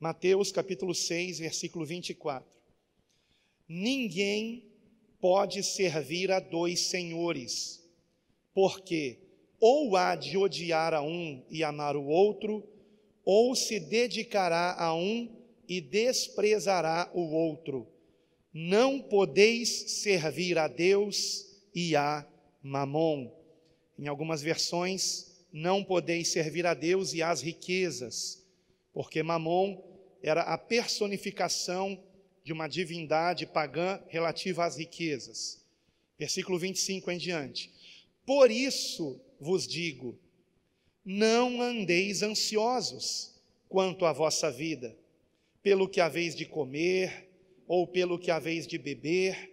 Mateus capítulo 6, versículo 24. Ninguém pode servir a dois senhores, porque ou há de odiar a um e amar o outro, ou se dedicará a um e desprezará o outro. Não podeis servir a Deus e a Mamon. Em algumas versões, não podeis servir a Deus e às riquezas, porque Mamon era a personificação de uma divindade pagã relativa às riquezas. Versículo 25 em diante. Por isso vos digo, não andeis ansiosos quanto à vossa vida, pelo que haveis de comer, ou pelo que haveis de beber,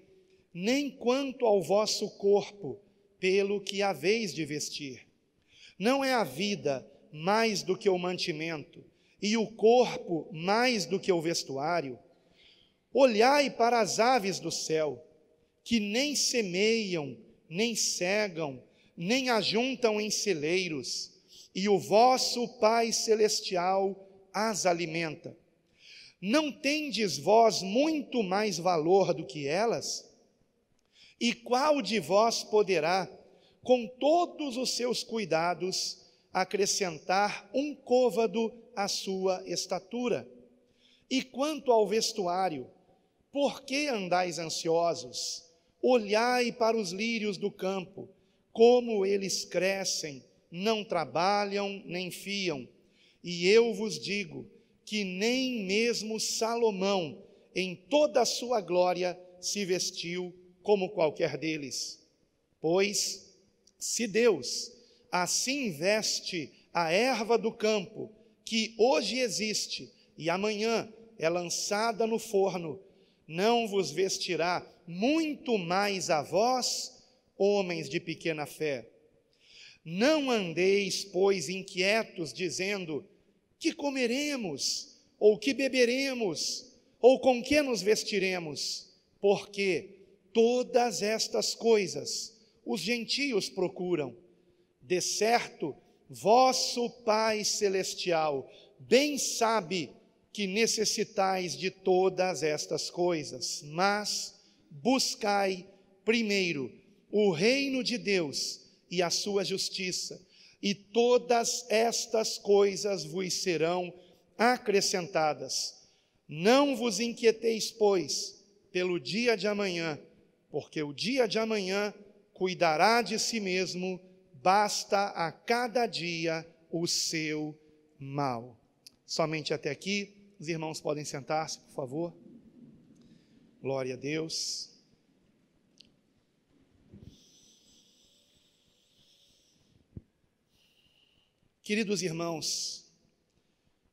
nem quanto ao vosso corpo, pelo que haveis de vestir. Não é a vida mais do que o mantimento, e o corpo mais do que o vestuário? Olhai para as aves do céu, que nem semeiam, nem cegam, nem ajuntam em celeiros, e o vosso Pai Celestial as alimenta. Não tendes vós muito mais valor do que elas? E qual de vós poderá, com todos os seus cuidados, acrescentar um côvado à sua estatura? E quanto ao vestuário, por que andais ansiosos? Olhai para os lírios do campo, como eles crescem, não trabalham nem fiam. E eu vos digo que nem mesmo Salomão, em toda a sua glória, se vestiu como qualquer deles. Pois, se Deus assim veste a erva do campo, que hoje existe e amanhã é lançada no forno, não vos vestirá muito mais a vós, homens de pequena fé? Não andeis, pois, inquietos, dizendo: que comeremos, ou que beberemos, ou com que nos vestiremos? Porque todas estas coisas os gentios procuram. De certo, vosso Pai Celestial bem sabe que necessitais de todas estas coisas, mas buscai primeiro o reino de Deus e a sua justiça, e todas estas coisas vos serão acrescentadas. Não vos inquieteis, pois, pelo dia de amanhã, porque o dia de amanhã cuidará de si mesmo, basta a cada dia o seu mal. Somente até aqui. Os irmãos podem sentar-se, por favor. Glória a Deus. Queridos irmãos,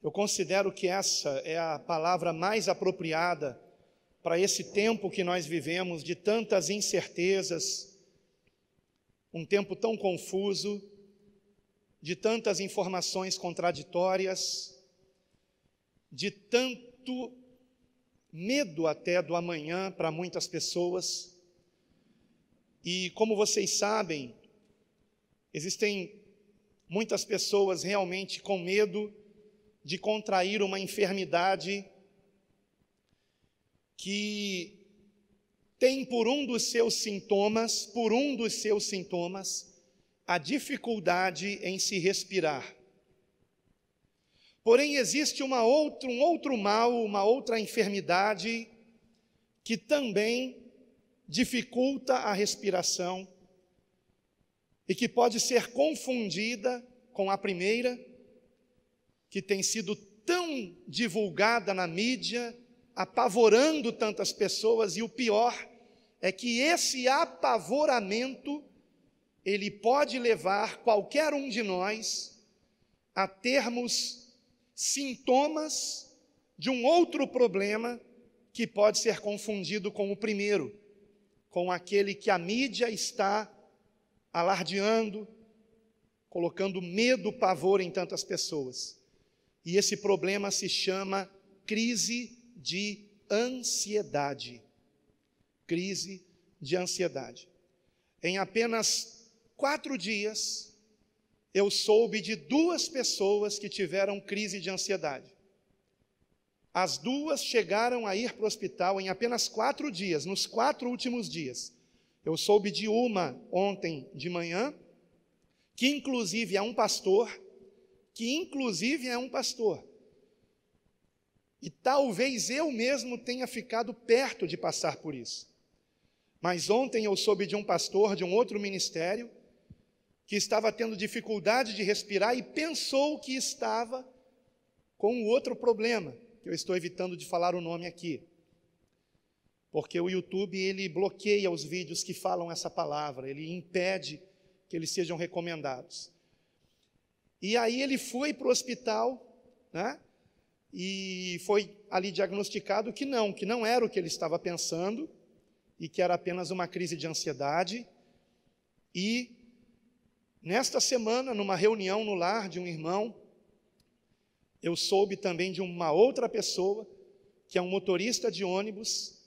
eu considero que essa é a palavra mais apropriada para esse tempo que nós vivemos, de tantas incertezas, um tempo tão confuso, de tantas informações contraditórias, de tanto medo até do amanhã para muitas pessoas. E como vocês sabem, existem muitas pessoas realmente com medo de contrair uma enfermidade que tem por um dos seus sintomas, a dificuldade em se respirar. Porém, existe um outro mal, uma outra enfermidade que também dificulta a respiração e que pode ser confundida com a primeira, que tem sido tão divulgada na mídia, apavorando tantas pessoas, e o pior é que esse apavoramento, ele pode levar qualquer um de nós a termos sintomas de um outro problema que pode ser confundido com o primeiro, com aquele que a mídia está alardeando, colocando medo, pavor em tantas pessoas. E esse problema se chama crise de ansiedade. Crise de ansiedade. Em apenas 4 dias, eu soube de 2 pessoas que tiveram crise de ansiedade. As duas chegaram a ir para o hospital em apenas 4 dias, nos 4 últimos dias. Eu soube de uma ontem de manhã, que inclusive é um pastor, E talvez eu mesmo tenha ficado perto de passar por isso. Mas ontem eu soube de um pastor de um outro ministério, que estava tendo dificuldade de respirar e pensou que estava com o outro problema, que eu estou evitando de falar o nome aqui. Porque o YouTube, ele bloqueia os vídeos que falam essa palavra, ele impede que eles sejam recomendados. E aí ele foi para o hospital, né? E foi ali diagnosticado que não era o que ele estava pensando, e que era apenas uma crise de ansiedade. E nesta semana, numa reunião no lar de um irmão, eu soube também de uma outra pessoa, que é um motorista de ônibus,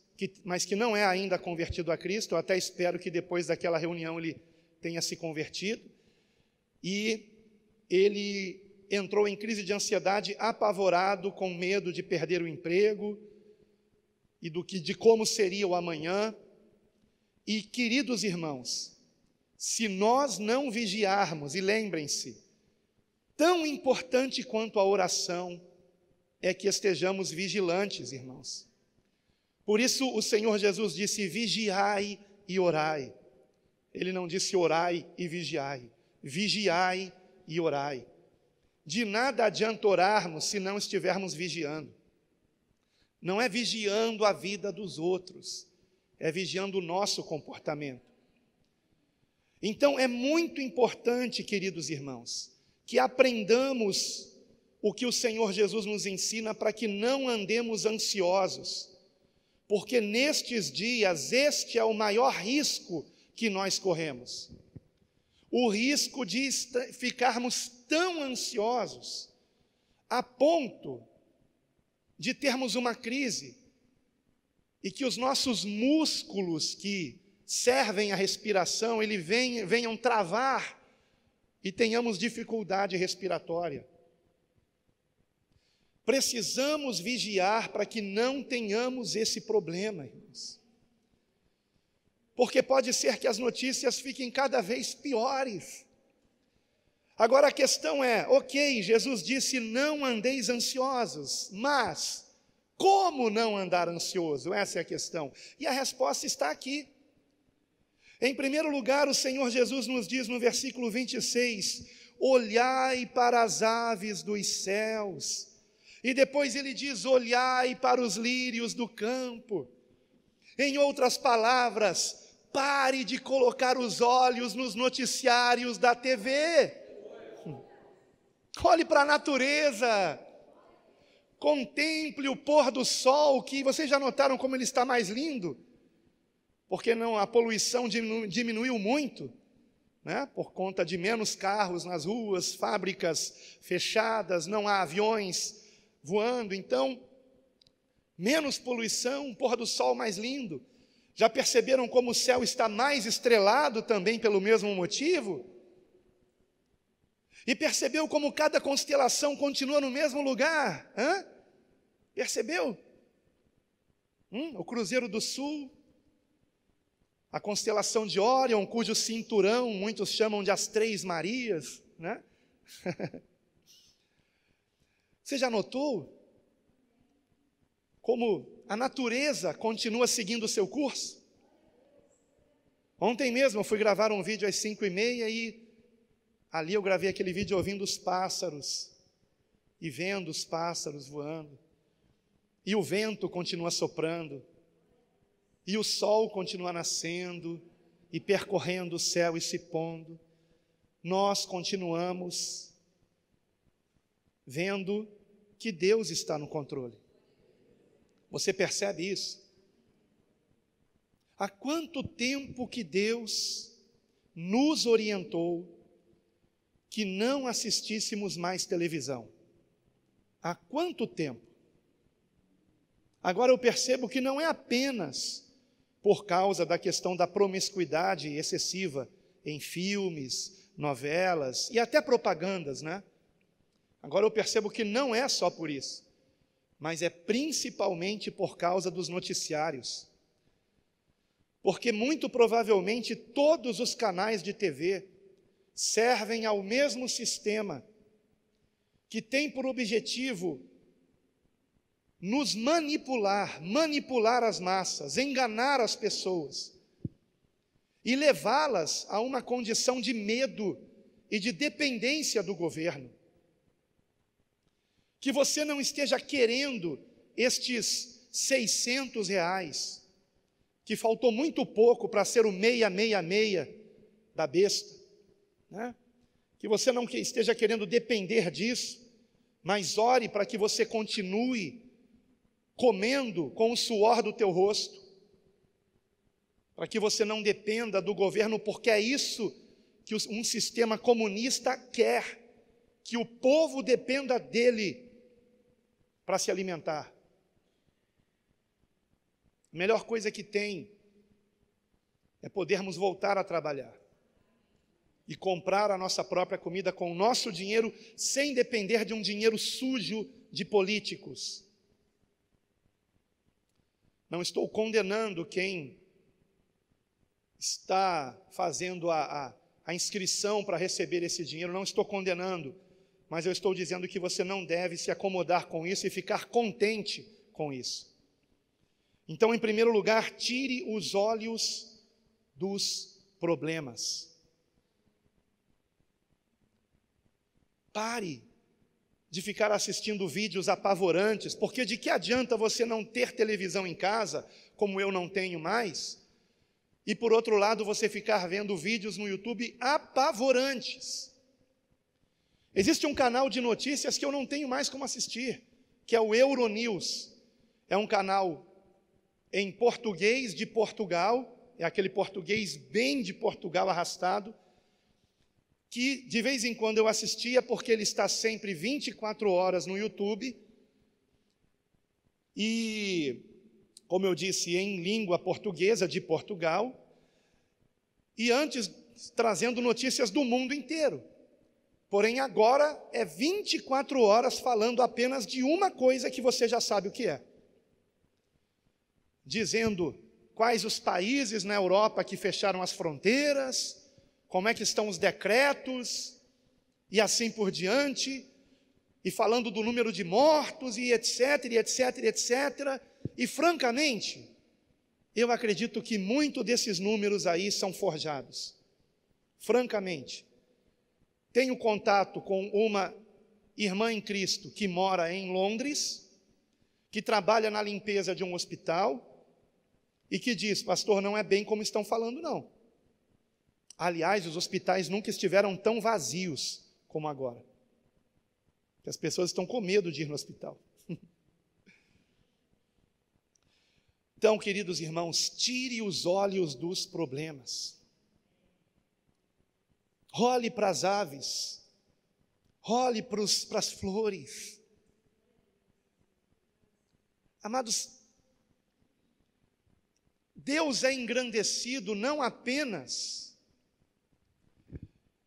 mas que não é ainda convertido a Cristo. Eu até espero que depois daquela reunião ele tenha se convertido. E ele entrou em crise de ansiedade, apavorado, com medo de perder o emprego e de como seria o amanhã. E, queridos irmãos, se nós não vigiarmos, e lembrem-se, tão importante quanto a oração é que estejamos vigilantes, irmãos. Por isso o Senhor Jesus disse: vigiai e orai. Ele não disse orai e vigiai. Vigiai e orai. De nada adianta orarmos se não estivermos vigiando. Não é vigiando a vida dos outros, é vigiando o nosso comportamento. Então é muito importante, queridos irmãos, que aprendamos o que o Senhor Jesus nos ensina para que não andemos ansiosos, porque nestes dias este é o maior risco que nós corremos. O risco de ficarmos tão ansiosos a ponto de termos uma crise e que os nossos músculos que servem à respiração, venham travar e tenhamos dificuldade respiratória. Precisamos vigiar para que não tenhamos esse problema, irmãos. Porque pode ser que as notícias fiquem cada vez piores. Agora a questão é, ok, Jesus disse: não andeis ansiosos, mas como não andar ansioso? Essa é a questão. E a resposta está aqui. Em primeiro lugar, o Senhor Jesus nos diz no versículo 26, olhai para as aves dos céus. E depois ele diz, olhai para os lírios do campo. Em outras palavras, pare de colocar os olhos nos noticiários da TV. Olhe para a natureza. Contemple o pôr do sol, que vocês já notaram como ele está mais lindo? Porque a poluição diminuiu muito, né? Por conta de menos carros nas ruas, fábricas fechadas, não há aviões voando, então, menos poluição, um pôr do sol mais lindo. Já perceberam como o céu está mais estrelado também pelo mesmo motivo? E percebeu como cada constelação continua no mesmo lugar? Percebeu? O Cruzeiro do Sul, a constelação de Órion, cujo cinturão muitos chamam de as Três Marias, né? Você já notou como a natureza continua seguindo o seu curso? Ontem mesmo eu fui gravar um vídeo às 5h30 e ali eu gravei aquele vídeo ouvindo os pássaros e vendo os pássaros voando. E o vento continua soprando. E o sol continua nascendo e percorrendo o céu e se pondo. Nós continuamos vendo que Deus está no controle. Você percebe isso? Há quanto tempo que Deus nos orientou que não assistíssemos mais televisão? Há quanto tempo? Agora eu percebo que não é apenas por causa da questão da promiscuidade excessiva em filmes, novelas e até propagandas, né? Agora eu percebo que não é só por isso, mas é principalmente por causa dos noticiários. Porque muito provavelmente todos os canais de TV servem ao mesmo sistema, que tem por objetivo nos manipular as massas, enganar as pessoas e levá-las a uma condição de medo e de dependência do governo. Que você não esteja querendo estes R$600, que faltou muito pouco para ser o 666 da besta, né? Que você não esteja querendo depender disso, mas ore para que você continue comendo com o suor do teu rosto, para que você não dependa do governo, porque é isso que um sistema comunista quer, que o povo dependa dele para se alimentar. A melhor coisa que tem é podermos voltar a trabalhar e comprar a nossa própria comida com o nosso dinheiro, sem depender de um dinheiro sujo de políticos. Não estou condenando quem está fazendo a inscrição para receber esse dinheiro, não estou condenando, mas eu estou dizendo que você não deve se acomodar com isso e ficar contente com isso. Então, em primeiro lugar, tire os olhos dos problemas. Pare de ficar assistindo vídeos apavorantes, porque de que adianta você não ter televisão em casa, como eu não tenho mais, e por outro lado você ficar vendo vídeos no YouTube apavorantes. Existe um canal de notícias que eu não tenho mais como assistir, que é o Euronews. É um canal em português de Portugal, é aquele português bem de Portugal arrastado, que de vez em quando eu assistia, porque ele está sempre 24 horas no YouTube, e, como eu disse, em língua portuguesa de Portugal, e antes trazendo notícias do mundo inteiro. Porém, agora é 24 horas falando apenas de uma coisa que você já sabe o que é. Dizendo quais os países na Europa que fecharam as fronteiras, como é que estão os decretos, e assim por diante, e falando do número de mortos, e etc, e etc, e etc. E francamente, eu acredito que muito desses números aí são forjados. Francamente. Tenho contato com uma irmã em Cristo que mora em Londres, que trabalha na limpeza de um hospital, e que diz: pastor, não é bem como estão falando, não. Aliás, os hospitais nunca estiveram tão vazios como agora. As pessoas estão com medo de ir no hospital. Então, queridos irmãos, tire os olhos dos problemas. Olhe para as aves. Olhe para as flores. Amados, Deus é engrandecido não apenas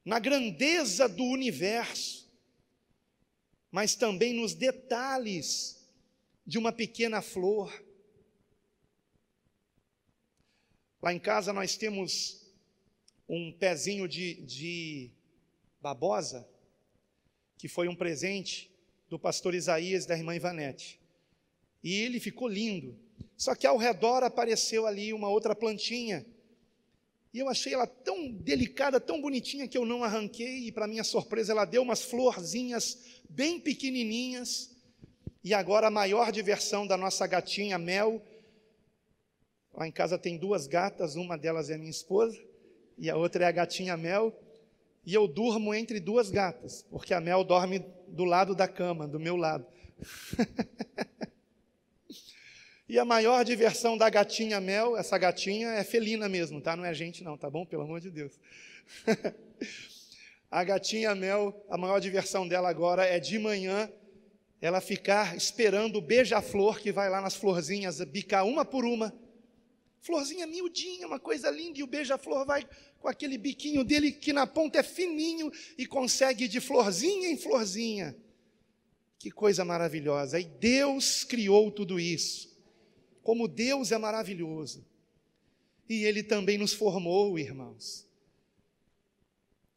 na grandeza do universo, mas também nos detalhes de uma pequena flor. Lá em casa nós temos um pezinho de babosa, que foi um presente do pastor Isaías e da irmã Ivanete. E ele ficou lindo. Só que ao redor apareceu ali uma outra plantinha. E eu achei ela tão delicada, tão bonitinha, que eu não arranquei. E para minha surpresa ela deu umas florzinhas bem pequenininhas. E agora a maior diversão da nossa gatinha Mel. Lá em casa tem duas gatas, uma delas é minha esposa, e a outra é a gatinha Mel. E eu durmo entre duas gatas, porque a Mel dorme do lado da cama, do meu lado. E a maior diversão da gatinha Mel, essa gatinha é felina mesmo, tá? Não é gente não, tá bom? Pelo amor de Deus. A gatinha Mel, a maior diversão dela agora é de manhã, ela ficar esperando o beija-flor que vai lá nas florzinhas, bicar uma por uma. Florzinha miudinha, uma coisa linda, e o beija-flor vai com aquele biquinho dele, que na ponta é fininho, e consegue ir de florzinha em florzinha. Que coisa maravilhosa! E Deus criou tudo isso. Como Deus é maravilhoso. E Ele também nos formou, irmãos.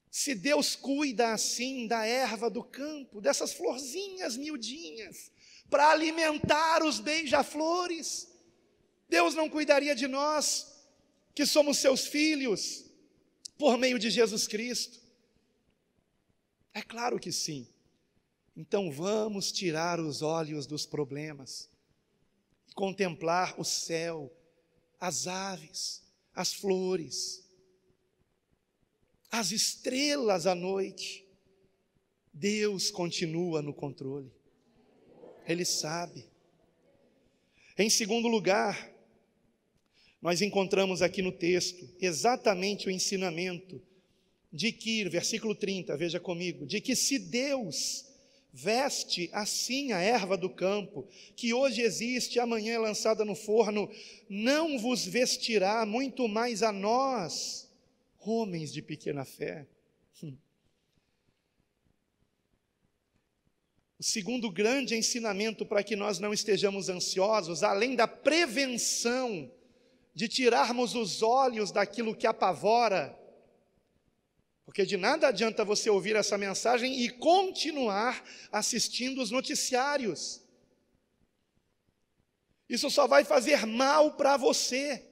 Se Deus cuida assim da erva do campo, dessas florzinhas miudinhas, para alimentar os beija-flores, Deus não cuidaria de nós, que somos seus filhos, por meio de Jesus Cristo? É claro que sim. Então vamos tirar os olhos dos problemas e contemplar o céu, as aves, as flores, as estrelas à noite. Deus continua no controle. Ele sabe. Em segundo lugar, nós encontramos aqui no texto exatamente o ensinamento de que, versículo 30, veja comigo, de que se Deus veste assim a erva do campo, que hoje existe, amanhã é lançada no forno, não vos vestirá muito mais a nós, homens de pequena fé. O segundo grande ensinamento para que nós não estejamos ansiosos, além da prevenção de tirarmos os olhos daquilo que apavora, porque de nada adianta você ouvir essa mensagem e continuar assistindo os noticiários. Isso só vai fazer mal para você.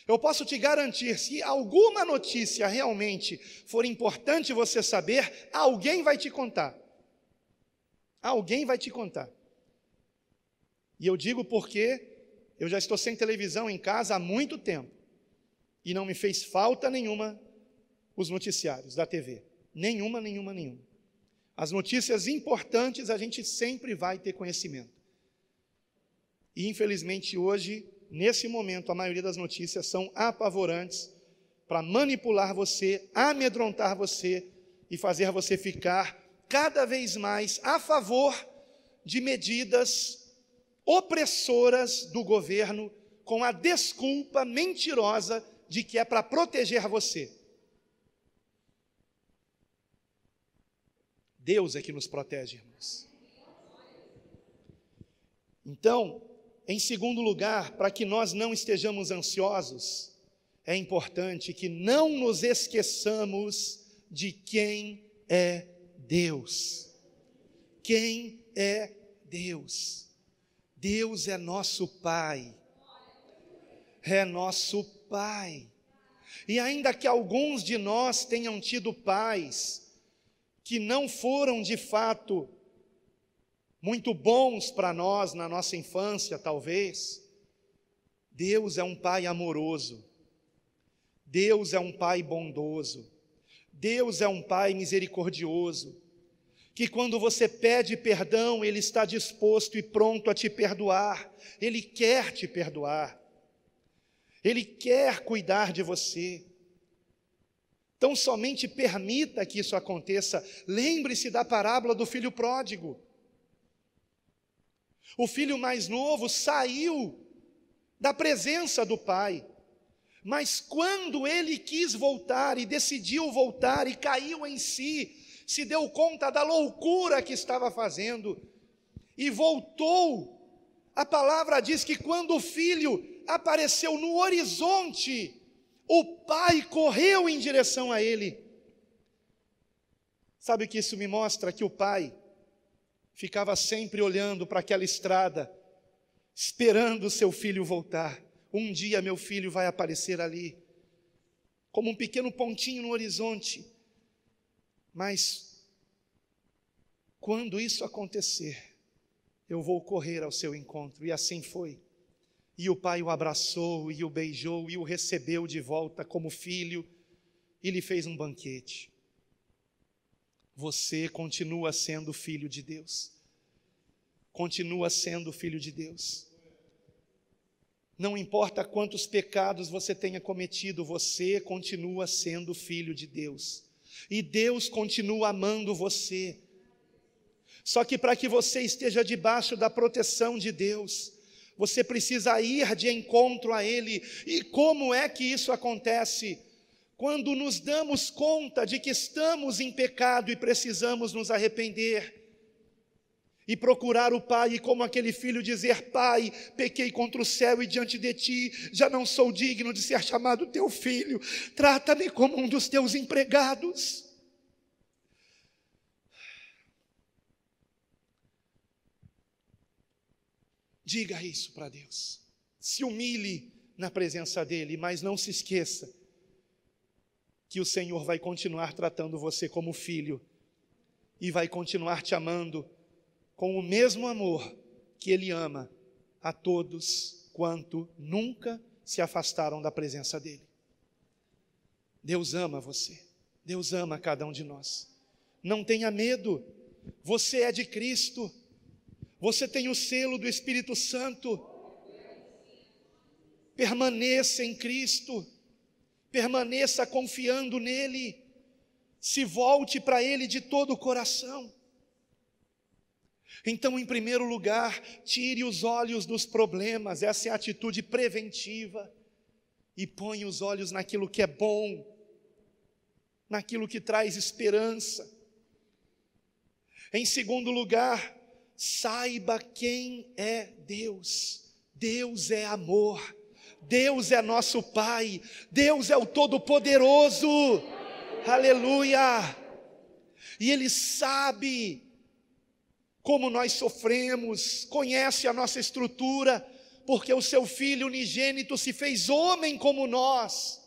Eu posso te garantir, se alguma notícia realmente for importante você saber, alguém vai te contar. Alguém vai te contar. E eu digo porque eu já estou sem televisão em casa há muito tempo. E não me fez falta nenhuma os noticiários da TV. Nenhuma. As notícias importantes a gente sempre vai ter conhecimento. E infelizmente hoje, nesse momento, a maioria das notícias são apavorantes para manipular você, amedrontar você e fazer você ficar cada vez mais a favor de medidas opressoras do governo com a desculpa mentirosa de que é para proteger você. Deus é que nos protege, irmãos. Então, em segundo lugar, para que nós não estejamos ansiosos, é importante que não nos esqueçamos de quem é Deus. Quem é Deus? Deus é nosso Pai. É nosso Pai. E ainda que alguns de nós tenham tido pais que não foram de fato muito bons para nós na nossa infância, talvez, Deus é um Pai amoroso, Deus é um Pai bondoso, Deus é um Pai misericordioso, que quando você pede perdão, Ele está disposto e pronto a te perdoar, Ele quer te perdoar, Ele quer cuidar de você. Então somente permita que isso aconteça. Lembre-se da parábola do filho pródigo. O filho mais novo saiu da presença do pai, mas quando ele quis voltar e decidiu voltar e caiu em si, se deu conta da loucura que estava fazendo e voltou. A palavra diz que quando o filho apareceu no horizonte, o pai correu em direção a ele. Sabe o que isso me mostra? Que o pai ficava sempre olhando para aquela estrada, esperando o seu filho voltar. Um dia meu filho vai aparecer ali, como um pequeno pontinho no horizonte. Mas, quando isso acontecer, eu vou correr ao seu encontro. E assim foi. E o pai o abraçou, e o beijou, e o recebeu de volta como filho, e lhe fez um banquete. Você continua sendo filho de Deus. Continua sendo filho de Deus. Não importa quantos pecados você tenha cometido, você continua sendo filho de Deus. E Deus continua amando você. Só que para que você esteja debaixo da proteção de Deus, você precisa ir de encontro a Ele. E como é que isso acontece? Quando nos damos conta de que estamos em pecado e precisamos nos arrepender. e procurar o Pai, e como aquele filho dizer: Pai, pequei contra o céu e diante de ti, já não sou digno de ser chamado teu filho, trata-me como um dos teus empregados. Diga isso para Deus, se humilhe na presença dEle, mas não se esqueça que o Senhor vai continuar tratando você como filho, e vai continuar te amando com o mesmo amor que Ele ama a todos quanto nunca se afastaram da presença dEle. Deus ama você, Deus ama cada um de nós. Não tenha medo, você é de Cristo, você tem o selo do Espírito Santo. Permaneça em Cristo, permaneça confiando nele, se volte para Ele de todo o coração. Então, em primeiro lugar, tire os olhos dos problemas, essa é a atitude preventiva, e ponha os olhos naquilo que é bom, naquilo que traz esperança. Em segundo lugar, saiba quem é Deus. Deus é amor, Deus é nosso Pai, Deus é o Todo-Poderoso, aleluia, e Ele sabe como nós sofremos, conhece a nossa estrutura, porque o seu Filho unigênito se fez homem como nós,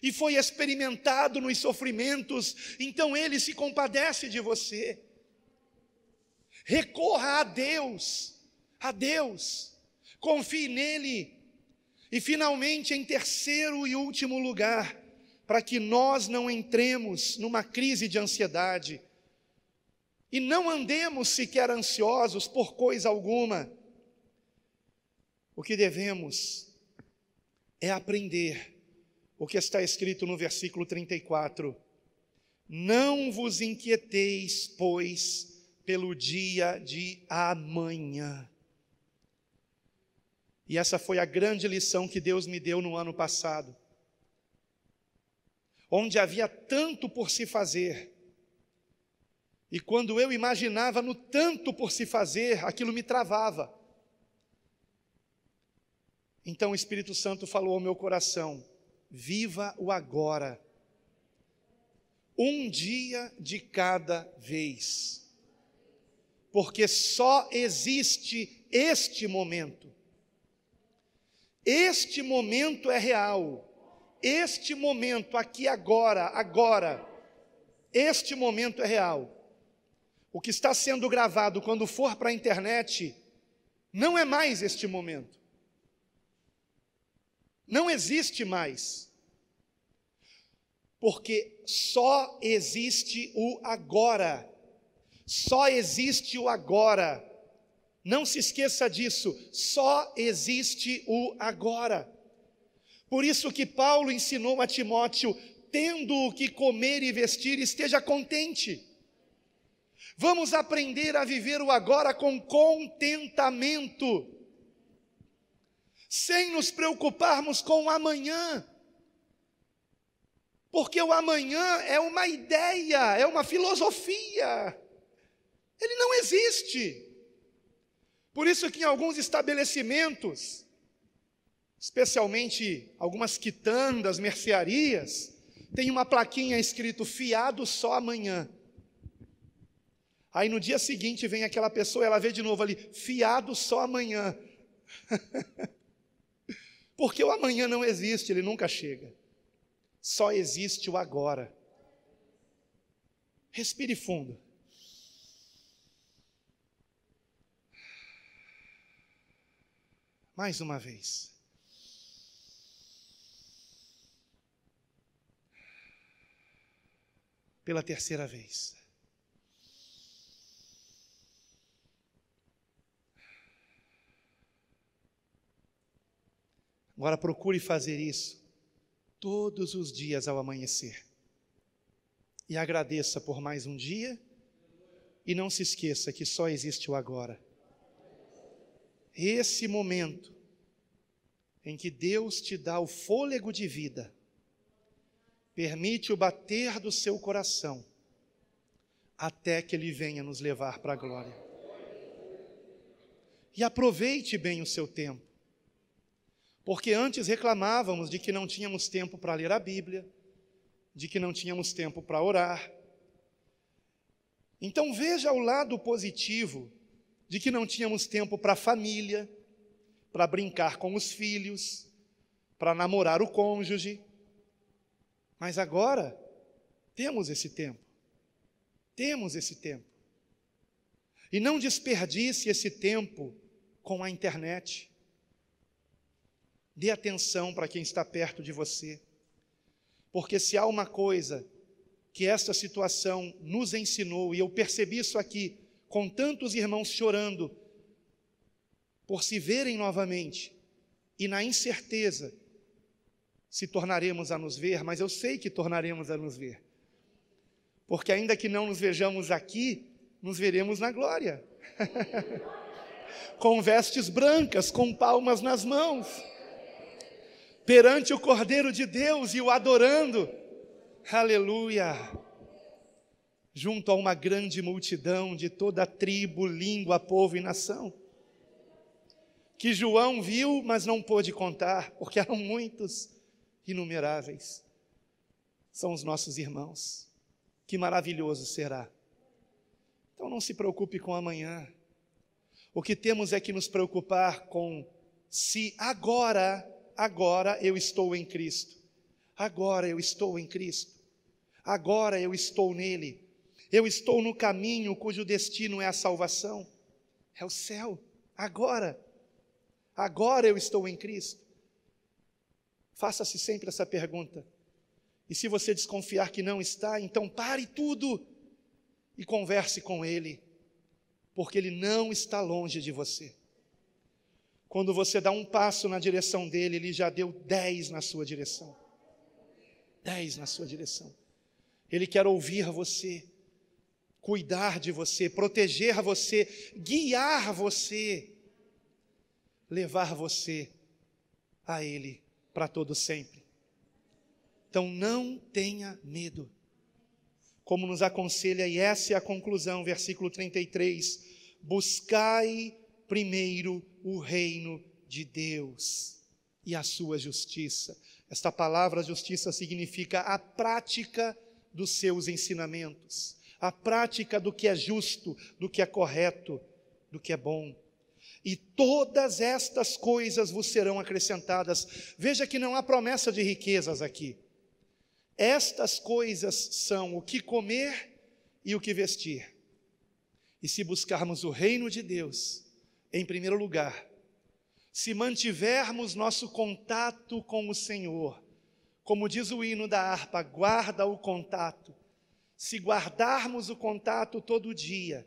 e foi experimentado nos sofrimentos, então Ele se compadece de você. Recorra a Deus, confie nele. E finalmente, em terceiro e último lugar, para que nós não entremos numa crise de ansiedade, e não andemos sequer ansiosos por coisa alguma, o que devemos é aprender o que está escrito no versículo 34, não vos inquieteis, pois, pelo dia de amanhã. E essa foi a grande lição que Deus me deu no ano passado, onde havia tanto por se fazer, e quando eu imaginava no tanto por se fazer, aquilo me travava. Então o Espírito Santo falou ao meu coração: viva o agora, um dia de cada vez, porque só existe este momento. Este momento é real, este momento aqui agora, este momento é real. O que está sendo gravado quando for para a internet, não é mais este momento, não existe mais, porque só existe o agora, só existe o agora. Não se esqueça disso, só existe o agora. Por isso que Paulo ensinou a Timóteo: tendo o que comer e vestir, esteja contente. Vamos aprender a viver o agora com contentamento, sem nos preocuparmos com o amanhã, porque o amanhã é uma ideia, é uma filosofia, ele não existe. Por isso que em alguns estabelecimentos, especialmente algumas quitandas, mercearias, tem uma plaquinha escrito: fiado só amanhã. Aí no dia seguinte vem aquela pessoa, ela vê de novo ali: fiado só amanhã. Porque o amanhã não existe, ele nunca chega. Só existe o agora. Respire fundo. Mais uma vez. Pela terceira vez. Agora procure fazer isso todos os dias ao amanhecer. E agradeça por mais um dia. E não se esqueça que só existe o agora. Esse momento em que Deus te dá o fôlego de vida, permite o bater do seu coração, até que Ele venha nos levar para a glória. E aproveite bem o seu tempo, porque antes reclamávamos de que não tínhamos tempo para ler a Bíblia, de que não tínhamos tempo para orar. Então veja o lado positivo de que não tínhamos tempo para a família, para brincar com os filhos, para namorar o cônjuge. Mas agora temos esse tempo. Temos esse tempo. E não desperdice esse tempo com a internet. Dê atenção para quem está perto de você. Porque se há uma coisa que esta situação nos ensinou, e eu percebi isso aqui, com tantos irmãos chorando por se verem novamente, e na incerteza se tornaremos a nos ver, mas eu sei que tornaremos a nos ver. Porque ainda que não nos vejamos aqui, nos veremos na glória. Com vestes brancas, com palmas nas mãos, perante o Cordeiro de Deus e o adorando. Aleluia! Junto a uma grande multidão de toda tribo, língua, povo e nação, que João viu, mas não pôde contar, porque eram muitos, inumeráveis. São os nossos irmãos. Que maravilhoso será. Então não se preocupe com amanhã. O que temos é que nos preocupar com se agora eu estou em Cristo. Agora eu estou em Cristo. Agora eu estou nele. Eu estou no caminho cujo destino é a salvação. É o céu. Agora eu estou em Cristo. Faça-se sempre essa pergunta. E se você desconfiar que não está, então pare tudo e converse com Ele, porque Ele não está longe de você. Quando você dá um passo na direção dEle, Ele já deu 10 na sua direção. 10 na sua direção. Ele quer ouvir você, cuidar de você, proteger você, guiar você, levar você a Ele para todo sempre. Então não tenha medo. Como nos aconselha, e essa é a conclusão, versículo 33, buscai primeiro o reino de Deus e a sua justiça. Esta palavra justiça significa a prática dos seus ensinamentos, a prática do que é justo, do que é correto, do que é bom. E todas estas coisas vos serão acrescentadas. Veja que não há promessa de riquezas aqui. Estas coisas são o que comer e o que vestir. E se buscarmos o reino de Deus, em primeiro lugar, se mantivermos nosso contato com o Senhor, como diz o hino da harpa, guarda o contato. Se guardarmos o contato todo dia,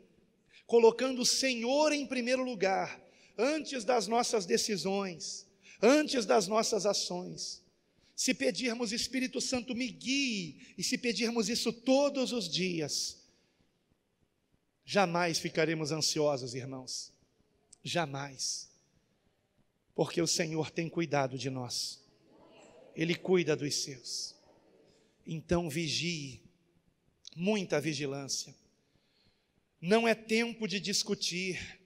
colocando o Senhor em primeiro lugar, antes das nossas decisões, antes das nossas ações, se pedirmos Espírito Santo me guie, e se pedirmos isso todos os dias, jamais ficaremos ansiosos, irmãos, jamais, porque o Senhor tem cuidado de nós, Ele cuida dos seus. Então vigie, muita vigilância. Não é tempo de discutir,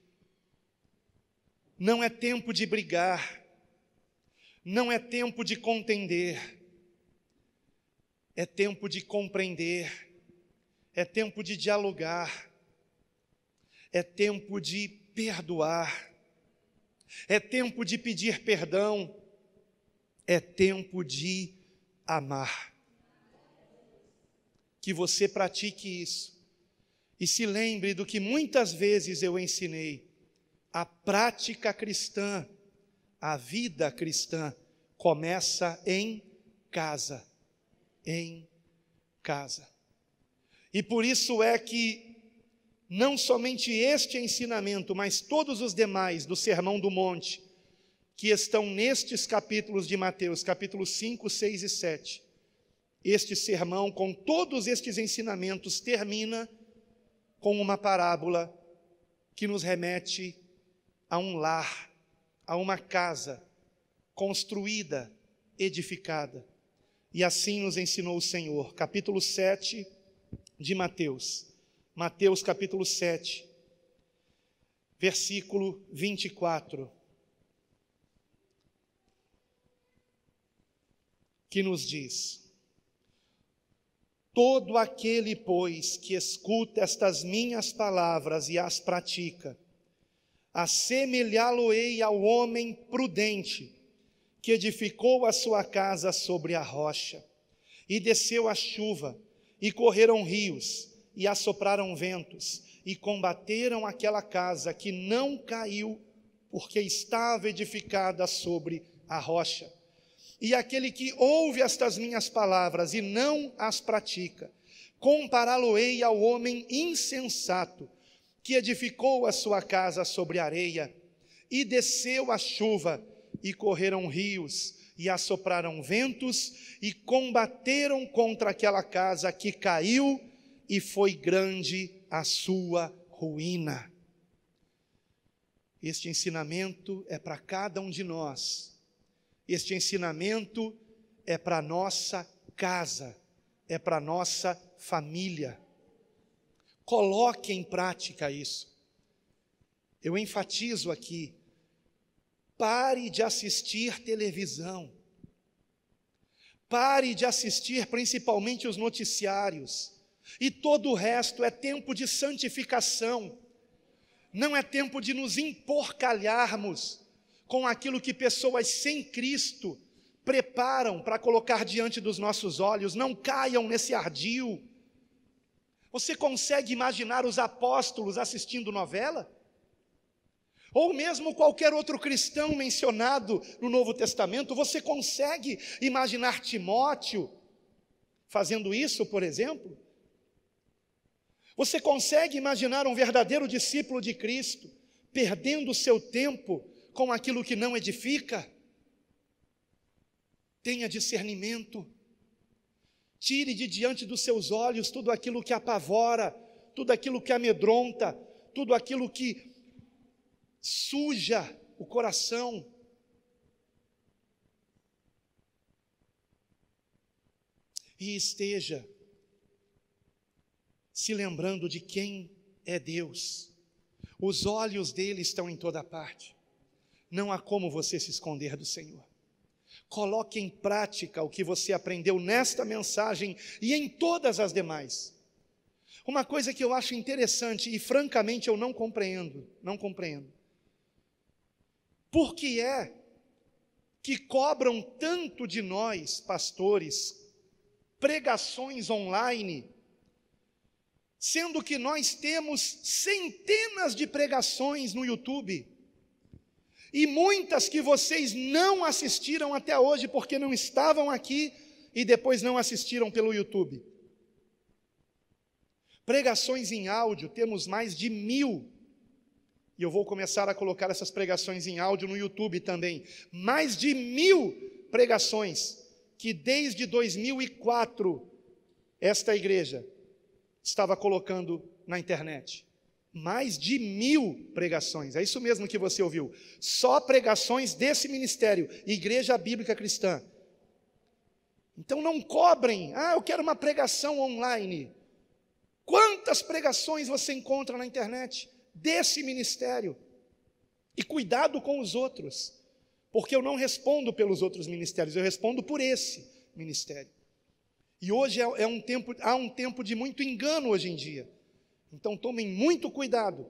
não é tempo de brigar, não é tempo de contender, é tempo de compreender, é tempo de dialogar, é tempo de perdoar, é tempo de pedir perdão, é tempo de amar. Que você pratique isso e se lembre do que muitas vezes eu ensinei. A prática cristã, a vida cristã começa em casa, em casa. E por isso é que não somente este ensinamento, mas todos os demais do Sermão do Monte, que estão nestes capítulos de Mateus, capítulos 5, 6 e 7, este sermão, com todos estes ensinamentos, termina com uma parábola que nos remete a um lar, a uma casa construída, edificada. E assim nos ensinou o Senhor. Capítulo 7 de Mateus. Mateus capítulo 7, versículo 24, que nos diz: todo aquele, pois, que escuta estas minhas palavras e as pratica, assemelhá-lo-ei ao homem prudente, que edificou a sua casa sobre a rocha, e desceu a chuva, e correram rios, e assopraram ventos, e combateram aquela casa, que não caiu, porque estava edificada sobre a rocha. E aquele que ouve estas minhas palavras e não as pratica, compará-lo-ei ao homem insensato, que edificou a sua casa sobre a areia, e desceu a chuva, e correram rios, e assopraram ventos, e combateram contra aquela casa, que caiu, e foi grande a sua ruína. Este ensinamento é para cada um de nós. Este ensinamento é para a nossa casa, é para a nossa família. Coloque em prática isso. Eu enfatizo aqui: pare de assistir televisão. Pare de assistir principalmente os noticiários. E todo o resto é tempo de santificação. Não é tempo de nos emporcalharmos com aquilo que pessoas sem Cristo preparam para colocar diante dos nossos olhos. Não caiam nesse ardil. Você consegue imaginar os apóstolos assistindo novela? Ou mesmo qualquer outro cristão mencionado no Novo Testamento? Você consegue imaginar Timóteo fazendo isso, por exemplo? Você consegue imaginar um verdadeiro discípulo de Cristo perdendo o seu tempo com aquilo que não edifica? Tenha discernimento. Tire de diante dos seus olhos tudo aquilo que apavora, tudo aquilo que amedronta, tudo aquilo que suja o coração. E esteja se lembrando de quem é Deus. Os olhos dele estão em toda parte. Não há como você se esconder do Senhor. Coloque em prática o que você aprendeu nesta mensagem e em todas as demais. Uma coisa que eu acho interessante e francamente eu não compreendo. Por que é que cobram tanto de nós, pastores, pregações online, sendo que nós temos centenas de pregações no YouTube, e muitas que vocês não assistiram até hoje, porque não estavam aqui, e depois não assistiram pelo YouTube. Pregações em áudio, temos mais de 1000, e eu vou começar a colocar essas pregações em áudio no YouTube também, mais de 1000 pregações, que desde 2004, esta igreja estava colocando na internet. Mais de 1000 pregações, é isso mesmo que você ouviu, só pregações desse ministério, Igreja Bíblica Cristã. Então não cobrem, eu quero uma pregação online. Quantas pregações você encontra na internet desse ministério? E cuidado com os outros, porque eu não respondo pelos outros ministérios, eu respondo por esse ministério. E hoje há um tempo de muito engano hoje em dia. Então tomem muito cuidado,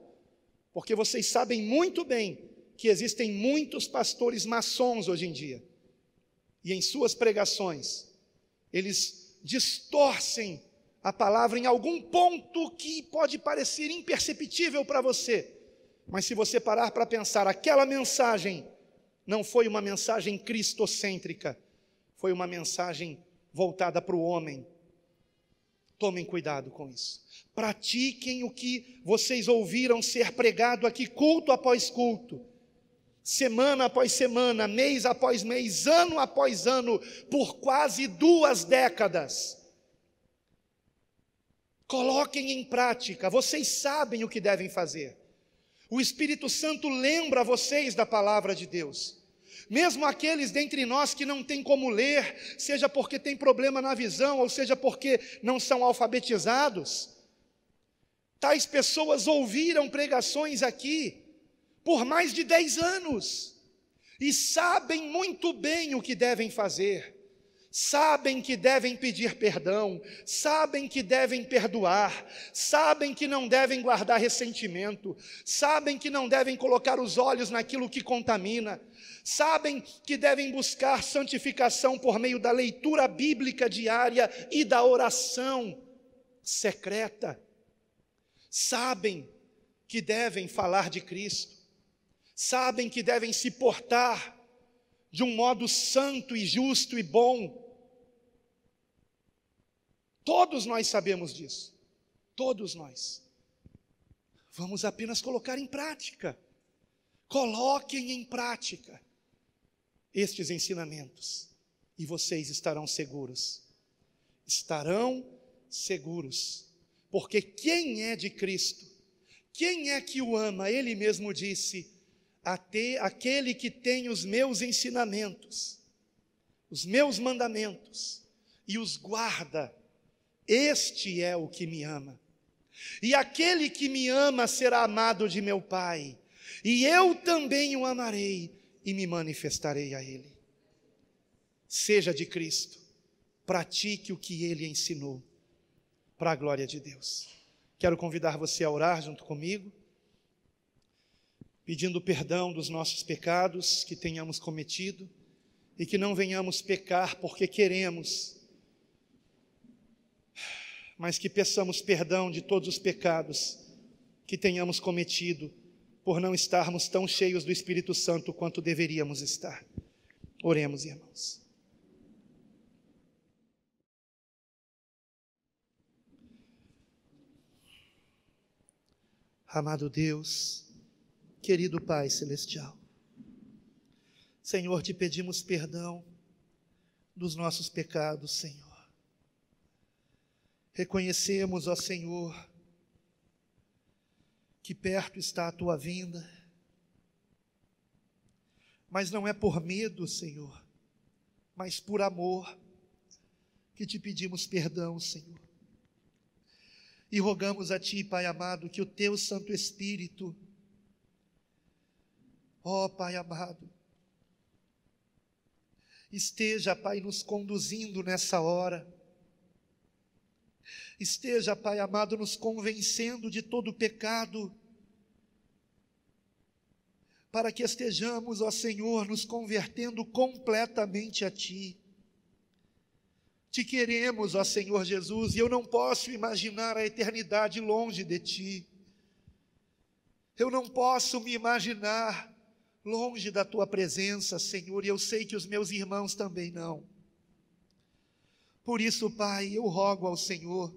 porque vocês sabem muito bem que existem muitos pastores maçons hoje em dia. E em suas pregações, eles distorcem a palavra em algum ponto que pode parecer imperceptível para você. Mas se você parar para pensar, aquela mensagem não foi uma mensagem cristocêntrica, foi uma mensagem voltada para o homem. Tomem cuidado com isso. Pratiquem o que vocês ouviram ser pregado aqui, culto após culto, semana após semana, mês após mês, ano após ano, por quase 2 décadas. Coloquem em prática, vocês sabem o que devem fazer. O Espírito Santo lembra vocês da palavra de Deus. Mesmo aqueles dentre nós que não têm como ler, seja porque tem problema na visão, ou seja porque não são alfabetizados, Tais pessoas ouviram pregações aqui por mais de 10 anos e sabem muito bem o que devem fazer. Sabem que devem pedir perdão, sabem que devem perdoar, sabem que não devem guardar ressentimento, sabem que não devem colocar os olhos naquilo que contamina, sabem que devem buscar santificação por meio da leitura bíblica diária e da oração secreta, sabem que devem falar de Cristo, sabem que devem se portar de um modo santo e justo e bom. Todos nós sabemos disso, todos nós. Vamos apenas colocar em prática. Coloquem em prática estes ensinamentos e vocês estarão seguros. Estarão seguros, porque quem é de Cristo, quem é que o ama? Ele mesmo disse: aquele que tem os meus ensinamentos, os meus mandamentos e os guarda, este é o que me ama. E aquele que me ama será amado de meu Pai, e eu também o amarei e me manifestarei a ele. Seja de Cristo, pratique o que ele ensinou, para a glória de Deus. Quero convidar você a orar junto comigo, pedindo perdão dos nossos pecados que tenhamos cometido e que não venhamos pecar porque queremos, mas que peçamos perdão de todos os pecados que tenhamos cometido por não estarmos tão cheios do Espírito Santo quanto deveríamos estar. Oremos, irmãos. Amado Deus, querido Pai Celestial, Senhor, te pedimos perdão dos nossos pecados, Senhor. Reconhecemos, ó Senhor, que perto está a Tua vinda, mas não é por medo, Senhor, mas por amor que te pedimos perdão, Senhor. E rogamos a Ti, Pai amado, que o Teu Santo Espírito, ó Pai amado, esteja, Pai, nos conduzindo nessa hora, esteja, Pai amado, nos convencendo de todo pecado, para que estejamos, ó Senhor, nos convertendo completamente a Ti. Te queremos, ó Senhor Jesus, e eu não posso imaginar a eternidade longe de Ti. Eu não posso me imaginar longe da Tua presença, Senhor, e eu sei que os meus irmãos também não. Por isso, Pai, eu rogo ao Senhor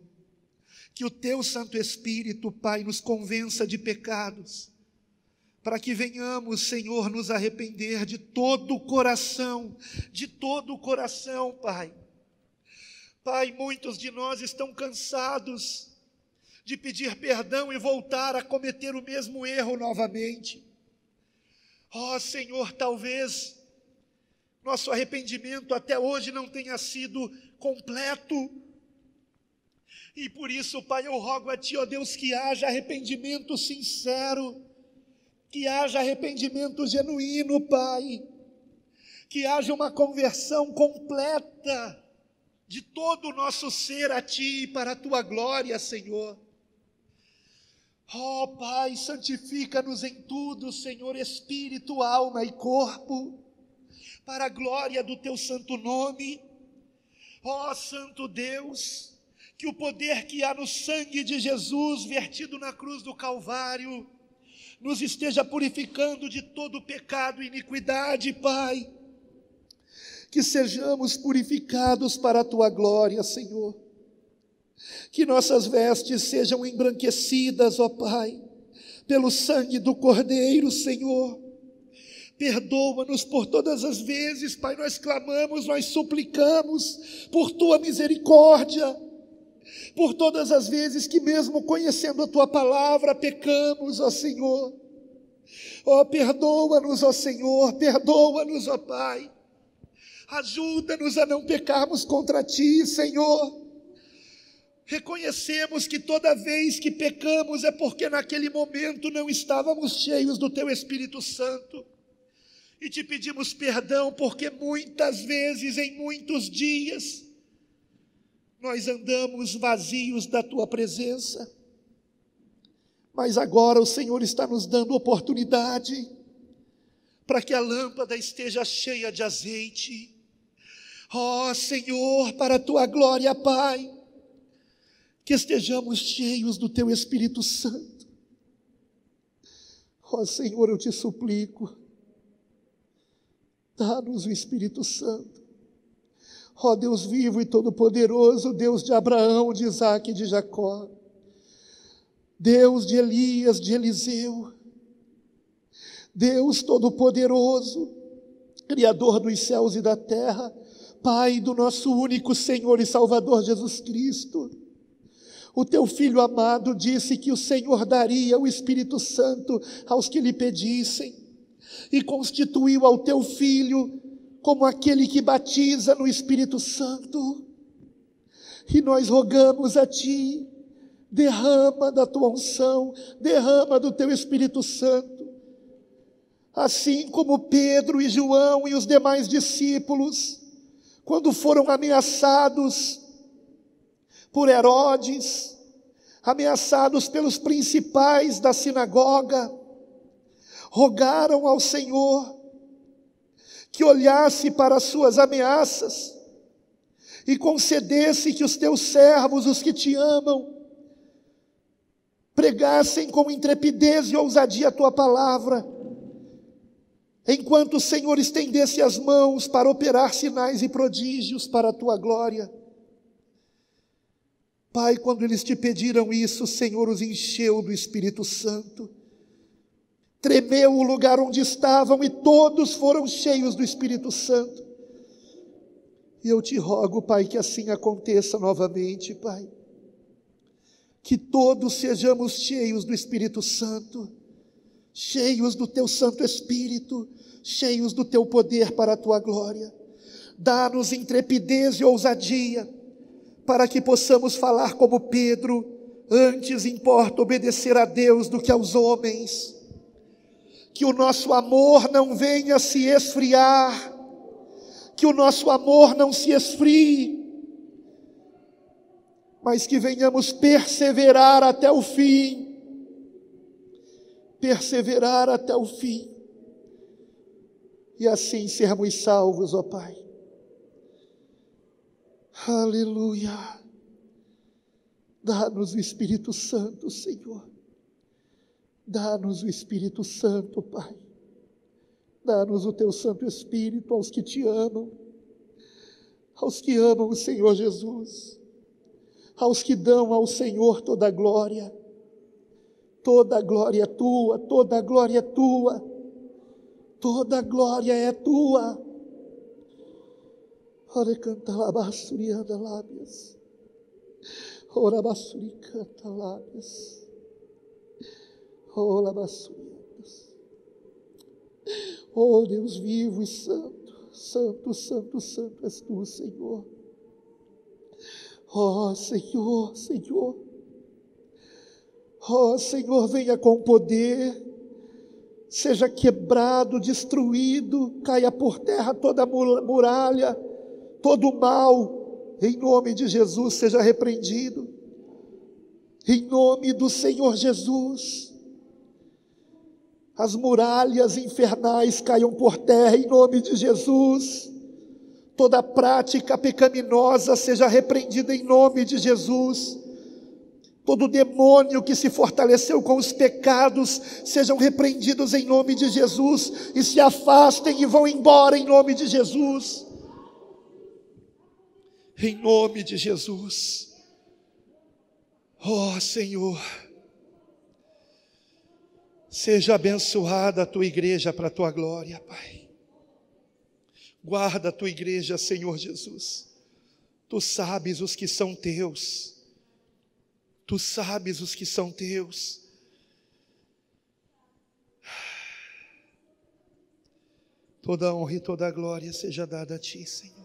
que o Teu Santo Espírito, Pai, nos convença de pecados, para que venhamos, Senhor, nos arrepender de todo o coração, Pai. Pai, muitos de nós estão cansados de pedir perdão e voltar a cometer o mesmo erro novamente. Ó Senhor, talvez nosso arrependimento até hoje não tenha sido completo. E por isso, Pai, eu rogo a Ti, ó Deus, que haja arrependimento sincero, que haja arrependimento genuíno, Pai, que haja uma conversão completa de todo o nosso ser a Ti, para a Tua glória, Senhor. Ó Pai, santifica-nos em tudo, Senhor, espírito, alma e corpo, para a glória do Teu santo nome. Ó Santo Deus, que o poder que há no sangue de Jesus, vertido na cruz do Calvário, nos esteja purificando de todo pecado e iniquidade, Pai. Que sejamos purificados para a Tua glória, Senhor. Que nossas vestes sejam embranquecidas, ó Pai, pelo sangue do Cordeiro, Senhor. Perdoa-nos por todas as vezes, Pai, nós clamamos, nós suplicamos por Tua misericórdia, por todas as vezes que mesmo conhecendo a Tua palavra, pecamos, ó Senhor. Ó, perdoa-nos, ó Senhor, perdoa-nos, ó Pai. Ajuda-nos a não pecarmos contra Ti, Senhor. Reconhecemos que toda vez que pecamos é porque naquele momento não estávamos cheios do Teu Espírito Santo. E te pedimos perdão porque muitas vezes, em muitos dias, nós andamos vazios da Tua presença. Mas agora o Senhor está nos dando oportunidade para que a lâmpada esteja cheia de azeite. Ó Senhor, para a Tua glória, Pai, que estejamos cheios do Teu Espírito Santo. Ó Senhor, eu te suplico, dá-nos o Espírito Santo. Ó Deus vivo e todo-poderoso, Deus de Abraão, de Isaque e de Jacó, Deus de Elias, de Eliseu, Deus todo-poderoso, Criador dos céus e da terra, Pai do nosso único Senhor e Salvador Jesus Cristo. O Teu Filho amado disse que o Senhor daria o Espírito Santo aos que lhe pedissem, e constituiu ao Teu Filho como aquele que batiza no Espírito Santo. E nós rogamos a Ti, derrama da Tua unção, derrama do Teu Espírito Santo, assim como Pedro e João e os demais discípulos, quando foram ameaçados por Herodes, ameaçados pelos principais da sinagoga, rogaram ao Senhor que olhasse para as suas ameaças e concedesse que os Teus servos, os que Te amam, pregassem com intrepidez e ousadia a Tua palavra, enquanto o Senhor estendesse as mãos para operar sinais e prodígios para a Tua glória. Pai, quando eles Te pediram isso, o Senhor os encheu do Espírito Santo. Tremeu o lugar onde estavam e todos foram cheios do Espírito Santo. E eu Te rogo, Pai, que assim aconteça novamente, Pai. Que todos sejamos cheios do Espírito Santo, cheios do Teu Santo Espírito, cheios do Teu poder para a Tua glória. Dá-nos intrepidez e ousadia, para que possamos falar como Pedro: antes importa obedecer a Deus do que aos homens. Que o nosso amor não venha se esfriar, que o nosso amor não se esfrie, mas que venhamos perseverar até o fim, perseverar até o fim, e assim sermos salvos, ó Pai. Aleluia. Dá-nos o Espírito Santo, Senhor. Dá-nos o Espírito Santo, Pai. Dá-nos o Teu Santo Espírito aos que Te amam, aos que amam o Senhor Jesus, aos que dão ao Senhor toda a glória. Toda a glória é Tua, toda a glória é Tua, toda a glória é Tua. Ora canta labassuri anda lábias, ora bassuri canta lábias, ora bassuri. Oh Deus vivo e santo, santo, santo, santo és Tu, Senhor. Oh Senhor, Senhor. Oh Senhor, venha com poder, seja quebrado, destruído, caia por terra toda muralha, todo o mal, em nome de Jesus, seja repreendido, em nome do Senhor Jesus. As muralhas infernais caiam por terra, em nome de Jesus. Toda prática pecaminosa seja repreendida em nome de Jesus. Todo demônio que se fortaleceu com os pecados sejam repreendidos em nome de Jesus e se afastem e vão embora em nome de Jesus. Em nome de Jesus. Oh Senhor, seja abençoada a Tua igreja para a Tua glória, Pai. Guarda a Tua igreja, Senhor Jesus. Tu sabes os que são Teus. Tu sabes os que são Teus. Toda honra e toda glória seja dada a Ti, Senhor.